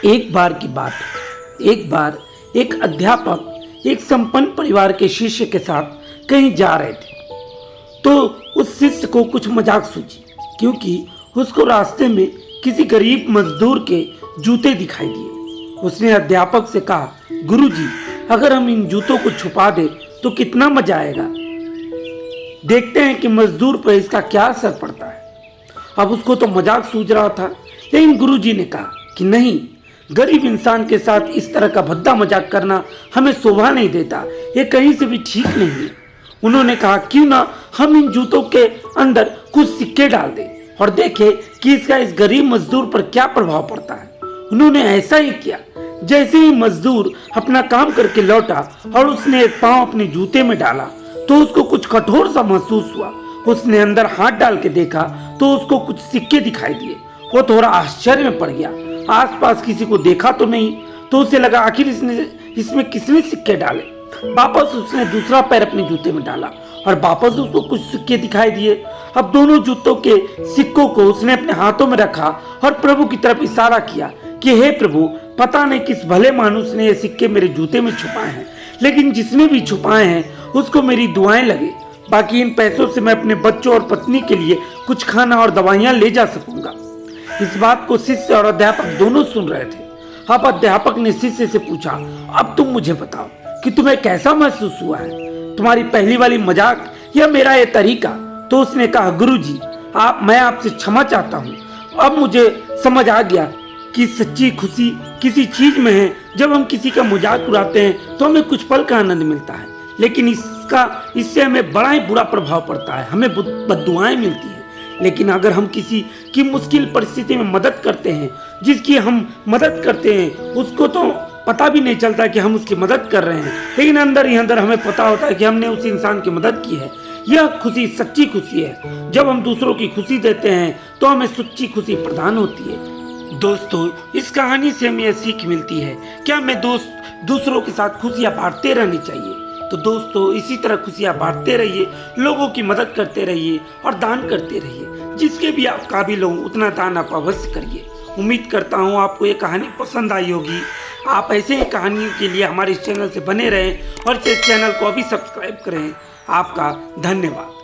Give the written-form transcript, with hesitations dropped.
एक बार की बात है। एक बार एक अध्यापक एक संपन्न परिवार के शिष्य के साथ कहीं जा रहे थे, तो उस शिष्य को कुछ मजाक सूझी, क्योंकि उसको रास्ते में किसी गरीब मजदूर के जूते दिखाई दिए। उसने अध्यापक से कहा, गुरुजी, अगर हम इन जूतों को छुपा दें तो कितना मजा आएगा। देखते हैं कि मजदूर पर इसका क्या असर पड़ता है। अब उसको तो मजाक सूझ रहा था, लेकिन गुरुजी ने कहा कि नहीं, गरीब इंसान के साथ इस तरह का भद्दा मजाक करना हमें शोभा नहीं देता, ये कहीं से भी ठीक नहीं है। उन्होंने कहा, क्यों ना हम इन जूतों के अंदर कुछ सिक्के डाल दें और देखें कि इसका इस गरीब मजदूर पर क्या प्रभाव पड़ता है। उन्होंने ऐसा ही किया। जैसे ही मजदूर अपना काम करके लौटा और उसने एक पांव अपने जूते में डाला तो उसको कुछ कठोर सा महसूस हुआ। उसने अंदर हाथ डाल के देखा तो उसको कुछ सिक्के दिखाई दिए। वो थोड़ा आश्चर्य में पड़ गया। आसपास किसी को देखा तो नहीं, तो उसे लगा आखिर इसमें किसने सिक्के डाले। वापस उसने दूसरा पैर अपने जूते में डाला और वापस उसको कुछ सिक्के दिखाई दिए। अब दोनों जूतों के सिक्कों को उसने अपने हाथों में रखा और प्रभु की तरफ इशारा किया कि हे प्रभु, पता नहीं किस भले मानुस ने ये सिक्के मेरे जूते में छुपाए हैं, लेकिन जिसने भी छुपाए हैं उसको मेरी दुआएं लगे। बाकी इन पैसों से मैं अपने बच्चों और पत्नी के लिए कुछ खाना और दवाइयां ले जा सकूंगा। इस बात को शिष्य और अध्यापक दोनों सुन रहे थे। अब अध्यापक ने शिष्य से पूछा, अब तुम मुझे बताओ कि तुम्हें कैसा महसूस हुआ है, तुम्हारी पहली वाली मजाक या मेरा ये तरीका। तो उसने कहा, गुरुजी, मैं आपसे क्षमा चाहता हूँ। अब मुझे समझ आ गया कि सच्ची खुशी किसी चीज में है। जब हम किसी का मजाक उड़ाते हैं तो हमें कुछ पल का आनंद मिलता है, लेकिन इससे हमें बड़ा ही बुरा प्रभाव पड़ता है, हमें बद्दुआएं मिलती है। लेकिन अगर हम किसी की मुश्किल परिस्थिति में मदद करते हैं, जिसकी हम मदद करते हैं उसको तो पता भी नहीं चलता कि हम उसकी मदद कर रहे हैं, लेकिन अंदर ही अंदर हमें पता होता है कि हमने उस इंसान की मदद की है। यह खुशी सच्ची खुशी है। जब हम दूसरों की खुशी देते हैं तो हमें सच्ची खुशी प्रदान होती है। दोस्तों, इस कहानी से हमें यह सीख मिलती है कि हमें दूसरों के साथ खुशियाँ बांटते रहनी चाहिए। तो दोस्तों, इसी तरह खुशियाँ बांटते रहिए, लोगों की मदद करते रहिए और दान करते रहिए। जिसके भी आप काबिल हो उतना दान आप अवश्य करिए। उम्मीद करता हूँ आपको ये कहानी पसंद आई होगी। आप ऐसे ही कहानियों के लिए हमारे इस चैनल से बने रहें और इस चैनल को अभी सब्सक्राइब करें। आपका धन्यवाद।